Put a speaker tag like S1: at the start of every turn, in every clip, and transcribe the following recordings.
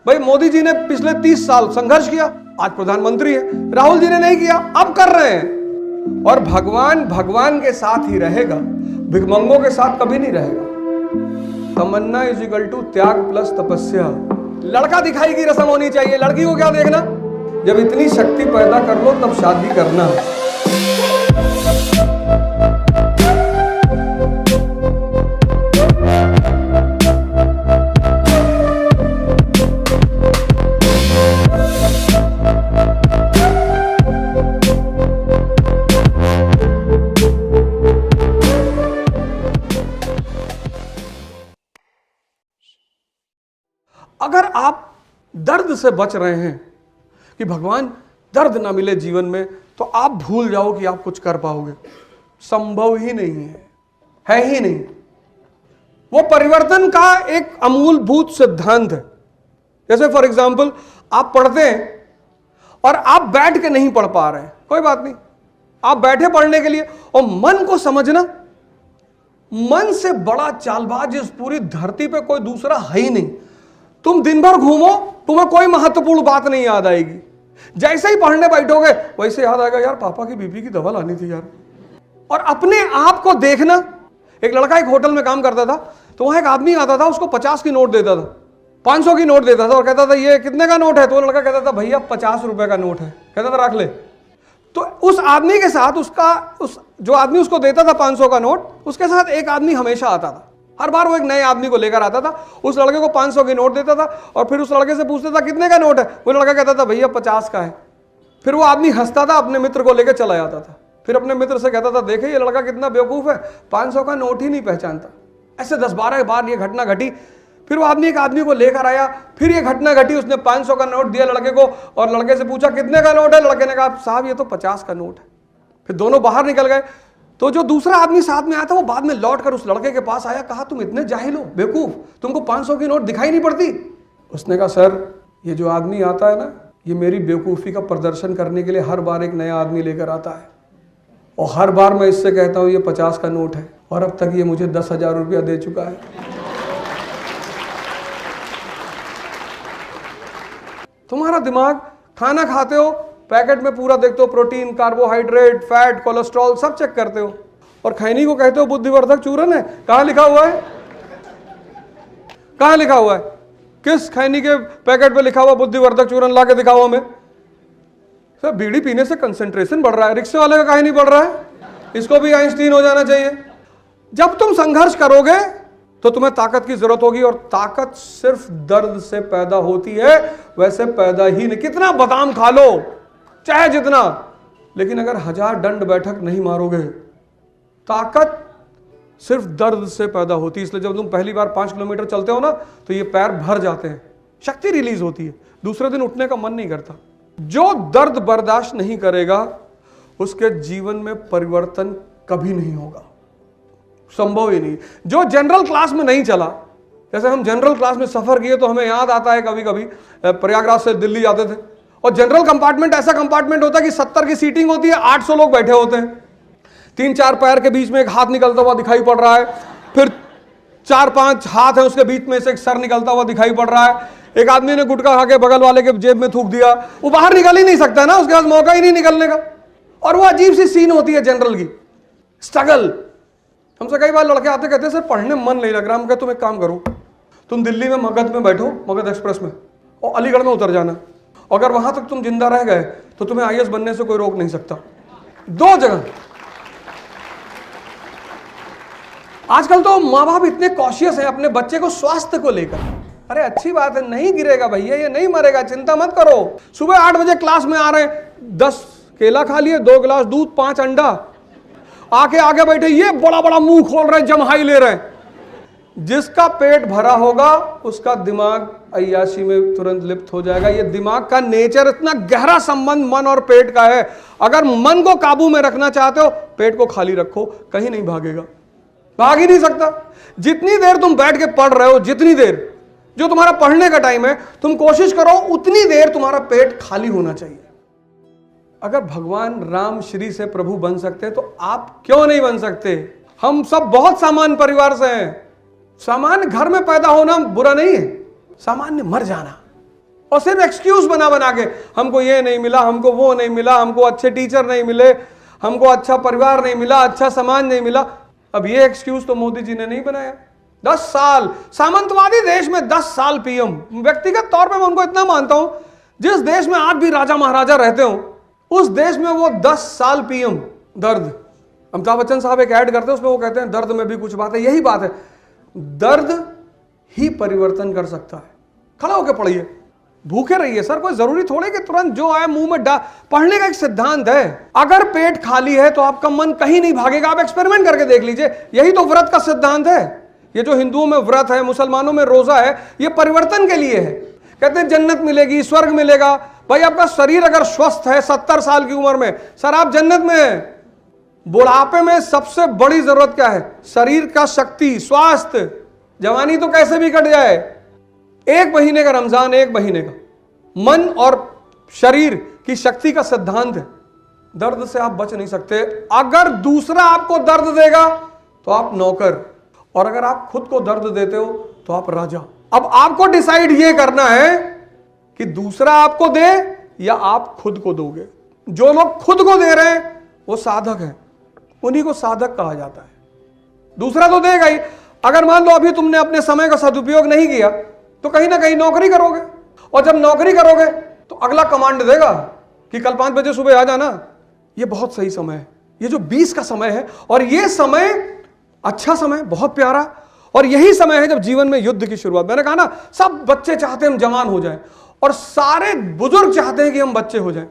S1: भाई मोदी जी ने पिछले 30 साल संघर्ष किया, आज प्रधानमंत्री है। राहुल जी ने नहीं किया, अब कर रहे हैं। और भगवान भगवान के साथ ही रहेगा, भिखमंगों के साथ कभी नहीं रहेगा। तमन्ना इज इक्वल टू त्याग प्लस तपस्या। लड़का दिखाई की रस्म होनी चाहिए, लड़की को क्या देखना। जब इतनी शक्ति पैदा कर लो तब शादी करना। अगर आप दर्द से बच रहे हैं कि भगवान दर्द ना मिले जीवन में, तो आप भूल जाओ कि आप कुछ कर पाओगे। संभव ही नहीं है ही नहीं। वो परिवर्तन का एक अमूलभूत सिद्धांत है। जैसे फॉर एग्जाम्पल आप पढ़ते हैं और आप बैठ के नहीं पढ़ पा रहे हैं, कोई बात नहीं, आप बैठे पढ़ने के लिए। और मन को समझना, मन से बड़ा चालबाज इस पूरी धरती पे कोई दूसरा है ही नहीं। तुम दिन भर घूमो, तुम्हें कोई महत्वपूर्ण बात नहीं याद आएगी। जैसे ही पढ़ने बैठोगे वैसे याद आएगा, यार पापा की बीपी की दवा लानी थी यार। और अपने आप को देखना। एक लड़का एक होटल में काम करता था, तो वहां एक आदमी आता था, उसको 50 की नोट देता था, 500 की नोट देता था और कहता था ये कितने का नोट है। तो वो लड़का कहता था भैया 50 रुपए का नोट है। कहता था रख ले। तो उस आदमी के साथ जो आदमी उसको देता था 500 का नोट, उसके साथ एक आदमी हमेशा आता था। हर बार वो एक नए आदमी को लेकर आता था, उस लड़के को 500 की नोट देता था और फिर उस लड़के से पूछता था कितने का नोट है। वो लड़का कहता था भैया 50 का है। फिर वो आदमी हंसता था, अपने मित्र को लेकर चला जाता था। फिर अपने मित्र से कहता था देखे ये लड़का कितना बेवकूफ है, 500 का नोट ही नहीं पहचानता। ऐसे 10-12 बार ये घटना घटी। फिर वो आदमी एक आदमी को लेकर आया, फिर ये घटना घटी। उसने 500 का नोट दिया लड़के को और लड़के से पूछा कितने का नोट है। लड़के ने कहा साहब ये तो 50 का नोट है। फिर दोनों बाहर निकल गए। तो जो दूसरा आदमी साथ में आया था वो बाद में लौटकर उस लड़के के पास आया, कहा तुम इतने जाहिल हो, बेवकूफ, तुमको 500 की नोट दिखाई नहीं पड़ती। उसने कहा सर ये जो आदमी आता है ना, ये मेरी बेवकूफ़ी का प्रदर्शन करने के लिए हर बार एक नया आदमी लेकर आता है और हर बार मैं इससे कहता हूँ ये 50 का नोट है और अब तक ये मुझे 10,000 रुपया दे चुका है। तुम्हारा दिमाग, खाना खाते हो पैकेट में पूरा देखते हो, प्रोटीन, कार्बोहाइड्रेट, फैट, कोलेस्ट्रॉल सब चेक करते हो और खैनी को कहते हो बुद्धिवर्धक चूरन है। कहाँ लिखा हुआ है? कहाँ लिखा हुआ है? किस खैनी के पैकेट पे लिखा हुआ बुद्धिवर्धक चूरन? ला के दिखाओ हमें। सर बीड़ी पीने से कंसंट्रेशन बढ़ रहा है, रिक्शे वाले का काहे नहीं बढ़ रहा है? इसको भी आइंस्टीन हो जाना चाहिए। जब तुम संघर्ष करोगे तो तुम्हें ताकत की जरूरत होगी और ताकत सिर्फ दर्द से पैदा होती है, वैसे पैदा ही नहीं। कितना बादाम खा लो चाहे जितना, लेकिन अगर 1000 दंड बैठक नहीं मारोगे, ताकत सिर्फ दर्द से पैदा होती है। इसलिए जब तुम पहली बार 5 किलोमीटर चलते हो ना तो ये पैर भर जाते हैं, शक्ति रिलीज होती है, दूसरे दिन उठने का मन नहीं करता। जो दर्द बर्दाश्त नहीं करेगा उसके जीवन में परिवर्तन कभी नहीं होगा, संभव ही नहीं। जो जनरल क्लास में नहीं चला, जैसे हम जनरल क्लास में सफर किए तो हमें याद आता है कभी कभी प्रयागराज से दिल्ली जाते थे और जनरल कंपार्टमेंट ऐसा कंपार्टमेंट होता है कि 70 की सीटिंग होती है, 800 लोग बैठे होते हैं। 3-4 पैर के बीच में एक हाथ निकलता हुआ दिखाई पड़ रहा है, फिर 4-5 हाथ है उसके बीच में से एक सर निकलता हुआ दिखाई पड़ रहा है। एक आदमी ने गुटखा खा के बगल वाले के जेब में थूक दिया, वो बाहर निकल ही नहीं सकता ना, उसके पास मौका ही नहीं निकलने का। और वो अजीब सी सीन होती है जनरल की, स्ट्रगल। हमसे कई बार लड़के आते कहते सर पढ़ने में मन नहीं लग रहा। हम कहते तुम एक काम करो, तुम दिल्ली में मगध में बैठो, मगध एक्सप्रेस में, और अलीगढ़ में उतर जाना। अगर वहां तक तुम जिंदा रह गए तो तुम्हें आईएएस बनने से कोई रोक नहीं सकता। 2 जगह। आजकल तो माँ बाप इतने कॉशियस हैं अपने बच्चे को स्वास्थ्य को लेकर। अरे अच्छी बात है, नहीं गिरेगा भैया, ये नहीं मरेगा, चिंता मत करो। सुबह 8 बजे क्लास में आ रहे हैं, 10 केला खा लिए, 2 गिलास दूध, 5 अंडा, आके आगे बैठे, ये बड़ा बड़ा मुंह खोल रहे हैं, जमहाई ले रहे हैं। जिसका पेट भरा होगा उसका दिमाग अय्याशी में तुरंत लिप्त हो जाएगा। ये दिमाग का नेचर, इतना गहरा संबंध मन और पेट का है। अगर मन को काबू में रखना चाहते हो, पेट को खाली रखो, कहीं नहीं भागेगा, भाग ही नहीं सकता। जितनी देर तुम बैठ के पढ़ रहे हो, जितनी देर जो तुम्हारा पढ़ने का टाइम है, तुम कोशिश करो उतनी देर तुम्हारा पेट खाली होना चाहिए। अगर भगवान राम श्री से प्रभु बन सकते तो आप क्यों नहीं बन सकते? हम सब बहुत सामान्य परिवार से हैं। सामान्य घर में पैदा होना बुरा नहीं है, सामान्य मर जाना और सिर्फ एक्सक्यूज बना बना के, हमको ये नहीं मिला, हमको वो नहीं मिला, हमको अच्छे टीचर नहीं मिले, हमको अच्छा परिवार नहीं मिला, अच्छा समाज नहीं मिला। अब ये एक्सक्यूज तो मोदी जी ने नहीं बनाया। 10 साल सामंतवादी देश में 10 साल पीएम, व्यक्तिगत तौर पे मैं उनको इतना मानता हूं, जिस देश में आज भी राजा महाराजा रहते हो उस देश में वो 10 साल पीएम। दर्द, अमिताभ बच्चन साहब एक ऐड करते हैं, उसमें वो कहते हैं दर्द में भी कुछ बात है। यही बात है, दर्द ही परिवर्तन कर सकता है। खड़ा होकर पढ़िए, भूखे रहिए सर, कोई जरूरी थोड़े कि तुरंत जो आए मुंह में पढ़ने का एक सिद्धांत है। अगर पेट खाली है तो आपका मन कहीं नहीं भागेगा। आप एक्सपेरिमेंट करके देख लीजिए, यही तो व्रत का सिद्धांत है। ये जो हिंदुओं में व्रत है, मुसलमानों में रोजा है, ये परिवर्तन के लिए है। कहते हैं जन्नत मिलेगी, स्वर्ग मिलेगा। भाई आपका शरीर अगर स्वस्थ है 70 साल की उम्र में, सर आप जन्नत में हैं। बुढ़ापे में सबसे बड़ी जरूरत क्या है? शरीर का शक्ति, स्वास्थ्य। जवानी तो कैसे भी कट जाए, 1 महीने का रमजान, 1 महीने का। मन और शरीर की शक्ति का सिद्धांत है। दर्द से आप बच नहीं सकते। अगर दूसरा आपको दर्द देगा तो आप नौकर, और अगर आप खुद को दर्द देते हो तो आप राजा। अब आपको डिसाइड ये करना है कि दूसरा आपको दे या आप खुद को दोगे। जो लोग खुद को दे रहे हैं वो साधक हैं, उन्हीं को साधक कहा जाता है। दूसरा तो देगा ही। अगर मान लो अभी तुमने अपने समय का सदुपयोग नहीं किया तो कहीं ना कहीं नौकरी करोगे, और जब नौकरी करोगे तो अगला कमांड देगा कि कल 5 बजे सुबह आ जाना। ये बहुत सही समय है, ये जो 20 का समय है, और ये समय अच्छा समय, बहुत प्यारा। और यही समय है जब जीवन में युद्ध की शुरुआत। मैंने कहा ना, सब बच्चे चाहते हैं हम जवान हो जाएं, और सारे बुजुर्ग चाहते हैं कि हम बच्चे हो जाएं।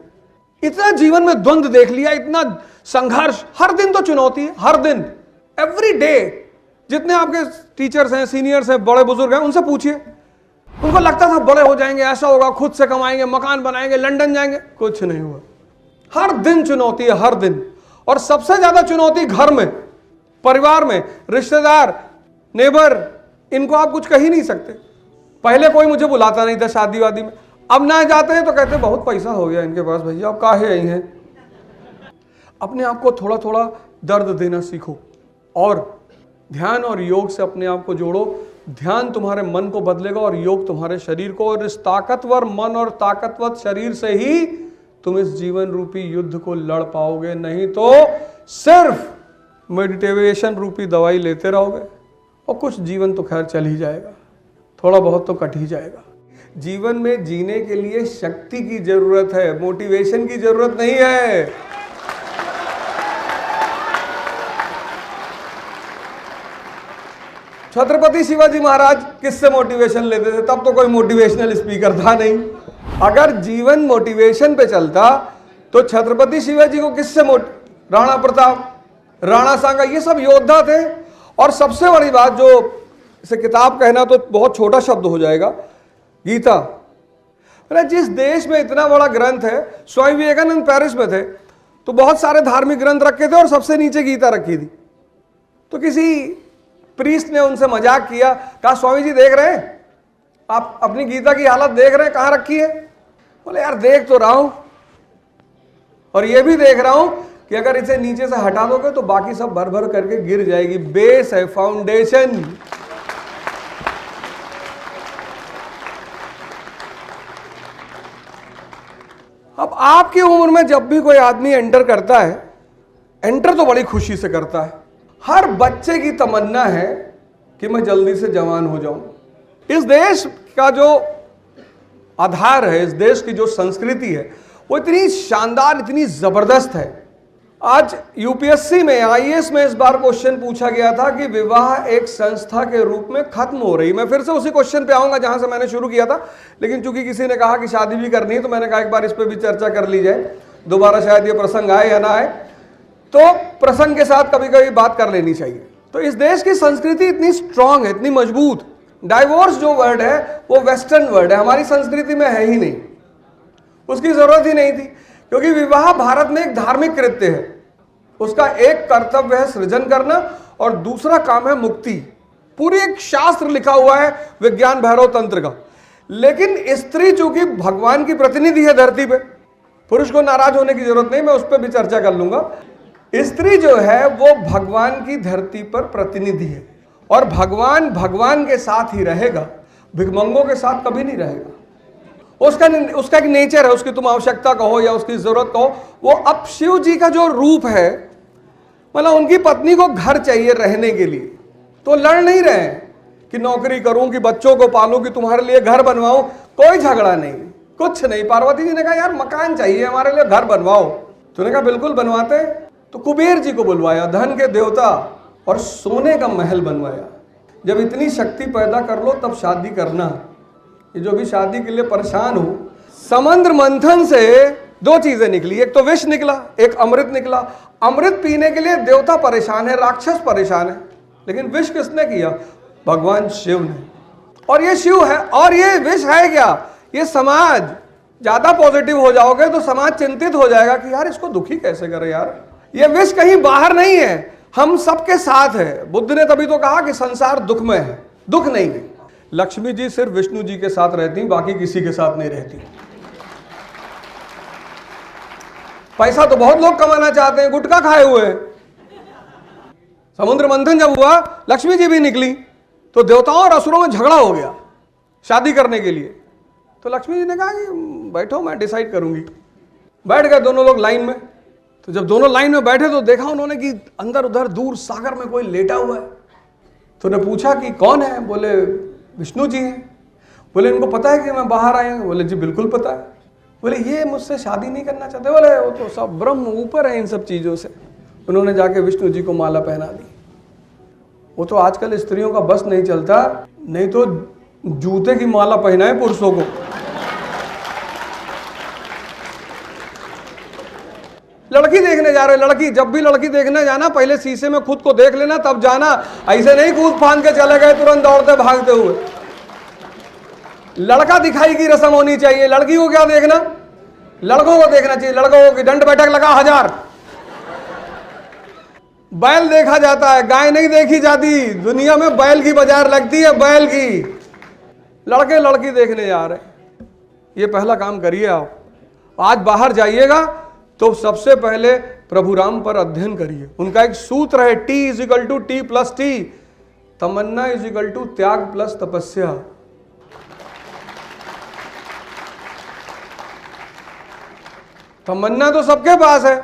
S1: इतना जीवन में द्वंद्व देख लिया, इतना संघर्ष। हर दिन तो चुनौती है, हर दिन, एवरी डे। जितने आपके टीचर्स हैं, सीनियर्स हैं, बड़े बुजुर्ग हैं, उनसे पूछिए। उनको लगता था बड़े हो जाएंगे, ऐसा होगा, खुद से कमाएंगे, मकान बनाएंगे, लंदन जाएंगे। कुछ नहीं हुआ। हर दिन चुनौती है, हर दिन। और सबसे ज्यादा चुनौती घर में, परिवार में, रिश्तेदार, नेबर, इनको आप कुछ कह ही नहीं सकते। पहले कोई मुझे बुलाता नहीं था शादी वादी में, अब ना जाते हैं तो कहते बहुत पैसा हो गया इनके पास, भैया अब काहे आई हैं। अपने आप को थोड़ा थोड़ा दर्द देना सीखो, और ध्यान और योग से अपने आप को जोड़ो। ध्यान तुम्हारे मन को बदलेगा और योग तुम्हारे शरीर को। और इस ताकतवर मन और ताकतवर शरीर से ही तुम इस जीवन रूपी युद्ध को लड़ पाओगे। नहीं तो सिर्फ मेडिटेशन रूपी दवाई लेते रहोगे, और कुछ जीवन तो खैर चल ही जाएगा, थोड़ा बहुत तो कट ही जाएगा। जीवन में जीने के लिए शक्ति की जरूरत है, मोटिवेशन की जरूरत नहीं है। छत्रपति शिवाजी महाराज किससे मोटिवेशन लेते थे? तब तो कोई मोटिवेशनल स्पीकर था नहीं। अगर जीवन मोटिवेशन पे चलता तो छत्रपति शिवाजी को किससे राणा प्रताप, राणा सांगा, ये सब योद्धा थे। और सबसे बड़ी बात, जो इसे किताब कहना तो बहुत छोटा शब्द हो जाएगा, गीता। अरे जिस देश में इतना बड़ा ग्रंथ है, स्वामी विवेकानंद पेरिस में थे तो बहुत सारे धार्मिक ग्रंथ रखे थे और सबसे नीचे गीता रखी थी। तो किसी प्रीस्ट ने उनसे मजाक किया, कहा स्वामी जी देख रहे हैं आप अपनी गीता की हालत, देख रहे हैं कहाँ रखी है? बोले यार देख तो रहा हूं, और ये भी देख रहा हूं कि अगर इसे नीचे से हटा दोगे तो बाकी सब भर भर करके गिर जाएगी। बेस है, फाउंडेशन। अब आपकी उम्र में जब भी कोई आदमी एंटर करता है, एंटर तो बड़ी खुशी से करता है। हर बच्चे की तमन्ना है कि मैं जल्दी से जवान हो जाऊं। इस देश का जो आधार है, इस देश की जो संस्कृति है, वो इतनी शानदार, इतनी जबरदस्त है। आज यूपीएससी में, आईएएस में इस बार क्वेश्चन पूछा गया था कि विवाह एक संस्था के रूप में खत्म हो रही। मैं फिर से उसी क्वेश्चन पे आऊंगा जहां से मैंने शुरू किया था, लेकिन चूंकि किसी ने कहा कि शादी भी करनी है तो मैंने कहा एक बार इस पे भी चर्चा कर ली जाए। दोबारा शायद ये प्रसंग आए या ना आए, तो प्रसंग के साथ कभी कभी बात कर लेनी चाहिए। तो इस देश की संस्कृति इतनी स्ट्रांग है, इतनी मजबूत। डाइवोर्स जो वर्ड है वो वेस्टर्न वर्ड है, हमारी संस्कृति में है ही नहीं, उसकी जरूरत ही नहीं थी। क्योंकि विवाह भारत में एक धार्मिक कृत्य है, उसका एक कर्तव्य है सृजन करना और दूसरा काम है मुक्ति। पूरी एक शास्त्र लिखा हुआ है विज्ञान भैरव तंत्र का। लेकिन स्त्री चूंकि भगवान की प्रतिनिधि है धरती पे, पुरुष को नाराज होने की जरूरत नहीं, मैं उस पर भी चर्चा कर लूंगा। स्त्री जो है वो भगवान की धरती पर प्रतिनिधि है, और भगवान भगवान के साथ ही रहेगा, भिखमंगों के साथ कभी नहीं रहेगा। उसका एक नेचर है, उसकी तुम आवश्यकता कहो या उसकी जरूरत कहो। वो अब शिव जी का जो रूप है, मतलब उनकी पत्नी को घर चाहिए रहने के लिए, तो लड़ नहीं रहे हैं कि नौकरी करूं कि बच्चों को पालूं कि तुम्हारे लिए घर बनवाऊं, कोई झगड़ा नहीं, कुछ नहीं। पार्वती जी ने कहा यार मकान चाहिए हमारे लिए, घर बनवाओ। तूने कहा बिल्कुल बनवाते। तो कुबेर जी को बुलवाया, धन के देवता, और सोने का महल बनवाया। जब इतनी शक्ति पैदा कर लो तब शादी करना। ये जो भी शादी के लिए परेशान हो, समुद्र मंथन से दो चीजें निकली, एक तो विष निकला, एक अमृत निकला। अमृत पीने के लिए देवता परेशान है, राक्षस परेशान है, लेकिन विष किसने किया? भगवान शिव ने। और ये शिव है, और ये विष है क्या? ये समाज। ज्यादा पॉजिटिव हो जाओगे तो समाज चिंतित हो जाएगा कि यार इसको दुखी कैसे करे यार। ये विष कहीं बाहर नहीं है, हम सबके साथ है। बुद्ध ने तभी तो कहा कि संसार दुखमय है, दुख नहीं है। लक्ष्मी जी सिर्फ विष्णु जी के साथ रहती, बाकी किसी के साथ नहीं रहती। पैसा तो बहुत लोग कमाना चाहते हैं, गुटखा खाए हुए हैं। समुद्र मंथन जब हुआ, लक्ष्मी जी भी निकली, तो देवताओं और असुरों में झगड़ा हो गया शादी करने के लिए। तो लक्ष्मी जी ने कहा कि बैठो, मैं डिसाइड करूंगी। बैठ गए दोनों लोग लाइन में। तो जब दोनों लाइन में बैठे तो देखा उन्होंने कि अंदर उधर दूर सागर में कोई लेटा हुआ है। तो उन्हें पूछा कि कौन है? बोले विष्णु जी हैं। बोले इनको पता है कि मैं बाहर आए हैं? बोले जी बिल्कुल पता है। बोले ये मुझसे शादी नहीं करना चाहते? बोले वो तो सब ब्रह्म ऊपर है इन सब चीज़ों से। उन्होंने जाके विष्णु जी को माला पहना दी। वो तो आजकल स्त्रियों का बस नहीं चलता, नहीं तो जूते की माला पहनाए पुरुषों को। लड़की देखने जा रहे, लड़की, जब भी लड़की देखने जाना पहले शीशे में खुद को देख लेना तब जाना। ऐसे नहीं कूद फांद के चले गए तुरंत दौड़ते भागते हुए। लड़का दिखाई की रस्म होनी चाहिए। लड़की को क्या देखना? लड़कों को देखना चाहिए। लड़कों की दंड बैठक लगा 1000। बैल देखा जाता है, गाय नहीं देखी जाती। दुनिया में बैल की बाजार लगती है, बैल की। लड़के लड़की देखने जा रहे, ये पहला काम करिए आप। आज बाहर जाइएगा तो सबसे पहले प्रभु राम पर अध्ययन करिए। उनका एक सूत्र है, T=T+T। तमन्ना = त्याग प्लस तपस्या। तमन्ना तो सबके पास है,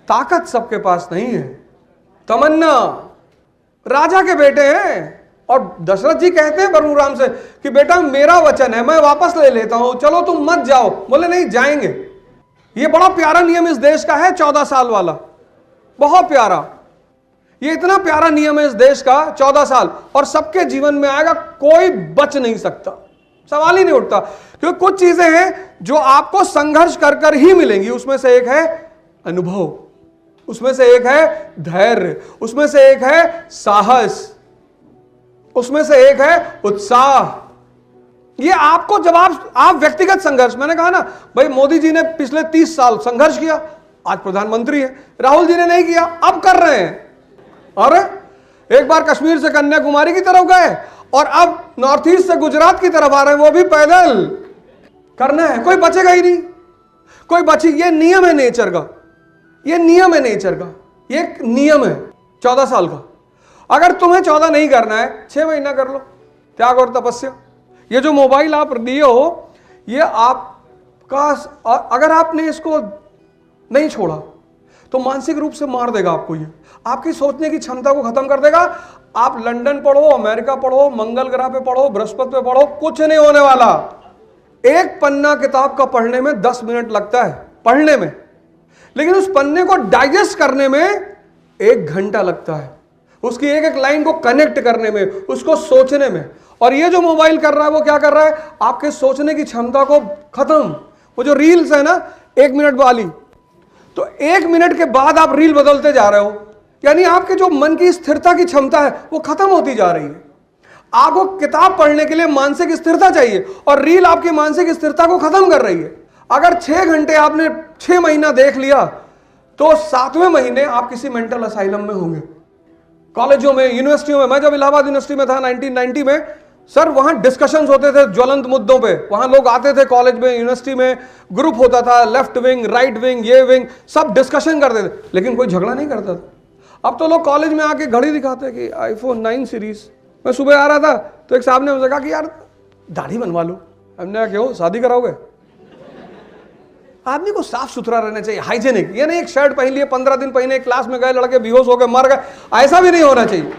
S1: ताकत सबके पास नहीं है। तमन्ना राजा के बेटे हैं, और दशरथ जी कहते हैं प्रभु राम से कि बेटा मेरा वचन है, मैं वापस ले लेता हूं, चलो तुम मत जाओ। बोले नहीं जाएंगे। ये बड़ा प्यारा नियम इस देश का है, 14 साल वाला, बहुत प्यारा। ये इतना प्यारा नियम है इस देश का, 14 साल, और सबके जीवन में आएगा, कोई बच नहीं सकता, सवाल ही नहीं उठता। क्योंकि कुछ चीजें हैं जो आपको संघर्ष कर कर ही मिलेंगी। उसमें से एक है अनुभव, उसमें से एक है धैर्य, उसमें से एक है साहस, उसमें से एक है उत्साह। ये आपको, जब आप व्यक्तिगत संघर्ष, मैंने कहा ना भाई मोदी जी ने पिछले 30 साल संघर्ष किया, आज प्रधानमंत्री है। राहुल जी ने नहीं किया, अब कर रहे हैं। और एक बार कश्मीर से कन्याकुमारी की तरफ गए, और अब नॉर्थ ईस्ट से गुजरात की तरफ आ रहे हैं, वो भी पैदल। करना है, कोई बचेगा ही नहीं, कोई बची। ये नियम है नेचर का, ये नियम है नेचर का, ये एक नियम है 14 साल का। अगर तुम्हें 14 नहीं करना है, 6 महीना कर लो, त्याग और तपस्या। ये जो मोबाइल आप लिए हो, ये आपका, अगर आपने इसको नहीं छोड़ा तो मानसिक रूप से मार देगा आपको। ये आपकी सोचने की क्षमता को खत्म कर देगा। आप लंदन पढ़ो, अमेरिका पढ़ो, मंगल ग्रह पे पढ़ो, बृहस्पति पे पढ़ो, कुछ नहीं होने वाला। एक पन्ना किताब का पढ़ने में 10 मिनट लगता है पढ़ने में, लेकिन उस पन्ने को डाइजेस्ट करने में 1 घंटा लगता है। उसकी एक एक लाइन को कनेक्ट करने में, उसको सोचने में। और ये जो मोबाइल कर रहा है, वो क्या कर रहा है? आपके सोचने की क्षमता को खत्म। वो जो रील्स है ना 1 मिनट वाली, तो 1 मिनट के बाद आप रील बदलते जा रहे हो, यानी आपके जो मन की स्थिरता की क्षमता है वो खत्म होती जा रही है। आपको किताब पढ़ने के लिए मानसिक स्थिरता चाहिए, और रील आपकी मानसिक स्थिरता को खत्म कर रही है। अगर 6 घंटे आपने 6 महीना देख लिया, तो 7वें महीने आप किसी मेंटल असाइलम में होंगे। कॉलेजों में, यूनिवर्सिटियों में, मैं जब इलाहाबाद यूनिवर्सिटी में था 1990 में, सर वहां डिस्कशंस होते थे ज्वलंत मुद्दों पे। वहां लोग आते थे कॉलेज में, यूनिवर्सिटी में, ग्रुप होता था, लेफ्ट विंग, राइट विंग, ये विंग, सब डिस्कशन करते थे, लेकिन कोई झगड़ा नहीं करता था। अब तो लोग कॉलेज में आके घड़ी दिखाते कि iPhone 9 सीरीज। मैं सुबह आ रहा था तो एक साहब ने मुझे कहा कि यार दाढ़ी बनवा लो। हमने क्यों शादी कराओगे? आदमी को साफ सुथरा रहना चाहिए, हाइजेनिक। ये नहीं एक शर्ट पहन लिए 15 दिन पहने क्लास में गए, लड़के बेहोश हो गए मर गए, ऐसा भी नहीं होना चाहिए।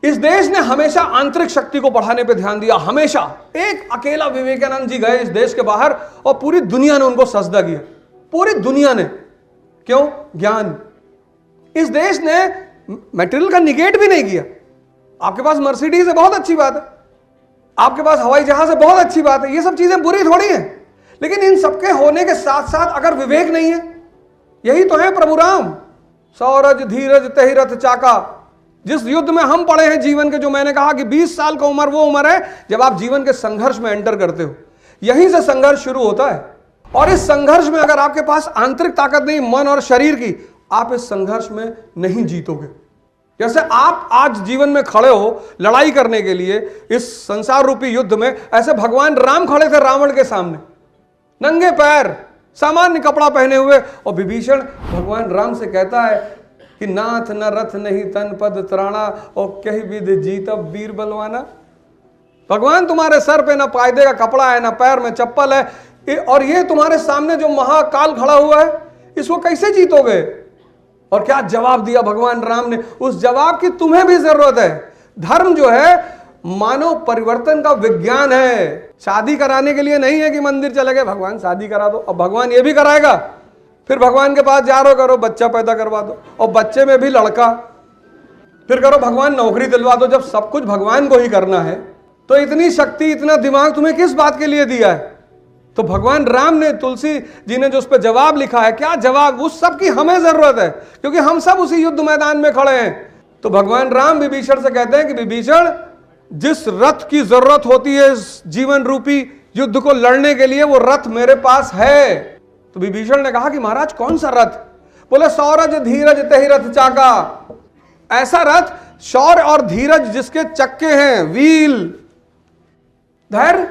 S1: इस देश ने हमेशा आंतरिक शक्ति को बढ़ाने पे ध्यान दिया, हमेशा। एक अकेला विवेकानंद जी गए इस देश के बाहर और पूरी दुनिया ने उनको सजदा किया, पूरी दुनिया ने। क्यों? ज्ञान। इस देश ने मटेरियल का निगेट भी नहीं किया। आपके पास मर्सिडीज है, बहुत अच्छी बात है, आपके पास हवाई जहाज है, बहुत अच्छी बात है, ये सब चीजें बुरी थोड़ी है। लेकिन इन सबके होने के साथ साथ अगर विवेक नहीं है, यही तो है प्रभु राम, सौरज धीरज तहि रथ चाका। जिस युद्ध में हम पड़े हैं जीवन के, जो मैंने कहा कि 20 साल का उम्र वो उम्र है जब आप जीवन के संघर्ष में एंटर करते हो, यहीं से संघर्ष शुरू होता है। और इस संघर्ष में अगर आपके पास आंतरिक ताकत नहीं, मन और शरीर की, आप इस संघर्ष में नहीं जीतोगे। जैसे आप आज जीवन में खड़े हो लड़ाई करने के लिए इस संसार रूपी युद्ध में, ऐसे भगवान राम खड़े थे रावण के सामने, नंगे पैर, सामान्य कपड़ा पहने हुए। और विभीषण भगवान राम से कहता है कि नाथ न रथ नहीं तन पद त्राणा, और कही विधि जीतब वीर बलवाना। भगवान तुम्हारे सर पे ना पायदे का कपड़ा है, ना पैर में चप्पल है, और ये तुम्हारे सामने जो महाकाल खड़ा हुआ है, इसको कैसे जीतोगे? और क्या जवाब दिया भगवान राम ने? उस जवाब की तुम्हें भी जरूरत है। धर्म जो है मानव परिवर्तन का विज्ञान है। शादी कराने के लिए नहीं है कि मंदिर चले गए भगवान शादी करा दो, अब भगवान ये भी कराएगा। फिर भगवान के पास जा रहे हो, करो बच्चा पैदा करवा दो, और बच्चे में भी लड़का, फिर करो भगवान नौकरी दिलवा दो। जब सब कुछ भगवान को ही करना है तो इतनी शक्ति, इतना दिमाग तुम्हें किस बात के लिए दिया है? तो भगवान राम ने, तुलसी जी ने जो उस पर जवाब लिखा है, क्या जवाब? उस सब की हमें जरूरत है, क्योंकि हम सब उसी युद्ध मैदान में खड़े हैं। तो भगवान राम विभीषण से कहते हैं कि विभीषण, जिस रथ की जरूरत होती है इस जीवन रूपी युद्ध को लड़ने के लिए, वो रथ मेरे पास है। तो विभीषण ने कहा कि महाराज कौन सा रथ? बोले सौरज धीरज तहि रथ चाका। ऐसा रथ, शौर्य और धीरज जिसके चक्के हैं, व्हील, धैर्य।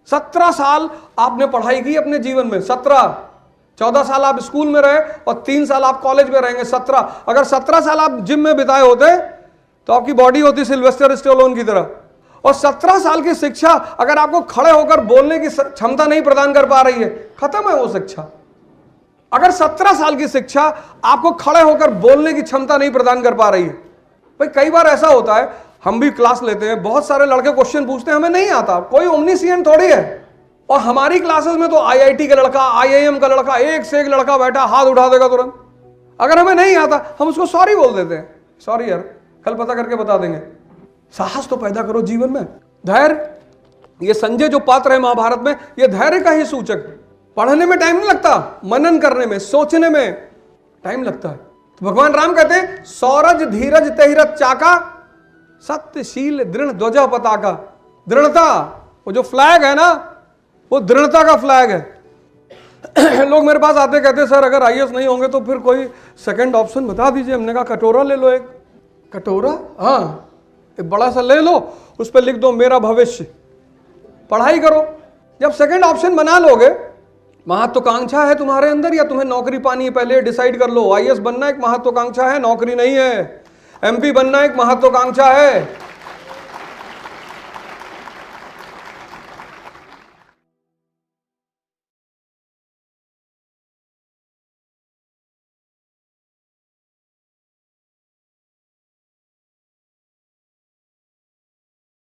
S1: 17 साल आपने पढ़ाई की अपने जीवन में, 14 साल आप स्कूल में रहे और 3 साल आप कॉलेज में रहेंगे, 17। अगर 17 साल आप जिम में बिताए होते तो आपकी बॉडी होती सिल्वेस्टर स्टेलोन की तरह। और 17 साल की शिक्षा अगर आपको खड़े होकर बोलने की क्षमता नहीं प्रदान कर पा रही है, खत्म है वो शिक्षा। अगर 17 साल की शिक्षा आपको खड़े होकर बोलने की क्षमता नहीं प्रदान कर पा रही है, भाई कई बार ऐसा होता है, हम भी क्लास लेते हैं, बहुत सारे लड़के क्वेश्चन पूछते हैं, हमें नहीं आता, कोई ओमनीसिएंट थोड़ी है। और हमारी क्लासेस में तो IIT का लड़का, IIM का लड़का, एक से एक लड़का बैठा हाथ उठा देगा तुरंत। अगर हमें नहीं आता हम उसको सॉरी बोल देते हैं, सॉरी यार कल पता करके बता देंगे। साहस तो पैदा करो जीवन में, धैर्य। ये संजय जो पात्र है महाभारत में, ये धैर्य का ही सूचक है। पढ़ने में टाइम नहीं लगता, मनन करने में, सोचने में टाइम लगता है। तो भगवान राम कहते हैं सौरज धीरज तहि रथ चाका, सत्यशील दृढ़ ध्वजा पताका। दृढ़ता, वो जो फ्लैग है ना, वो दृढ़ता का फ्लैग है। लोग मेरे पास आते कहते सर अगर IAS नहीं होंगे तो फिर कोई सेकंड ऑप्शन बता दीजिए। हमने कहा कटोरा ले लो, एक कटोरा, हाँ एक बड़ा सा ले लो, उस पर लिख दो मेरा भविष्य, पढ़ाई करो। जब सेकंड ऑप्शन बना लोगे, महत्वाकांक्षा है तुम्हारे अंदर या तुम्हें नौकरी पानी है, पहले डिसाइड कर लो। IAS बनना एक महत्वाकांक्षा है, नौकरी नहीं है। MP बनना एक महत्वाकांक्षा है।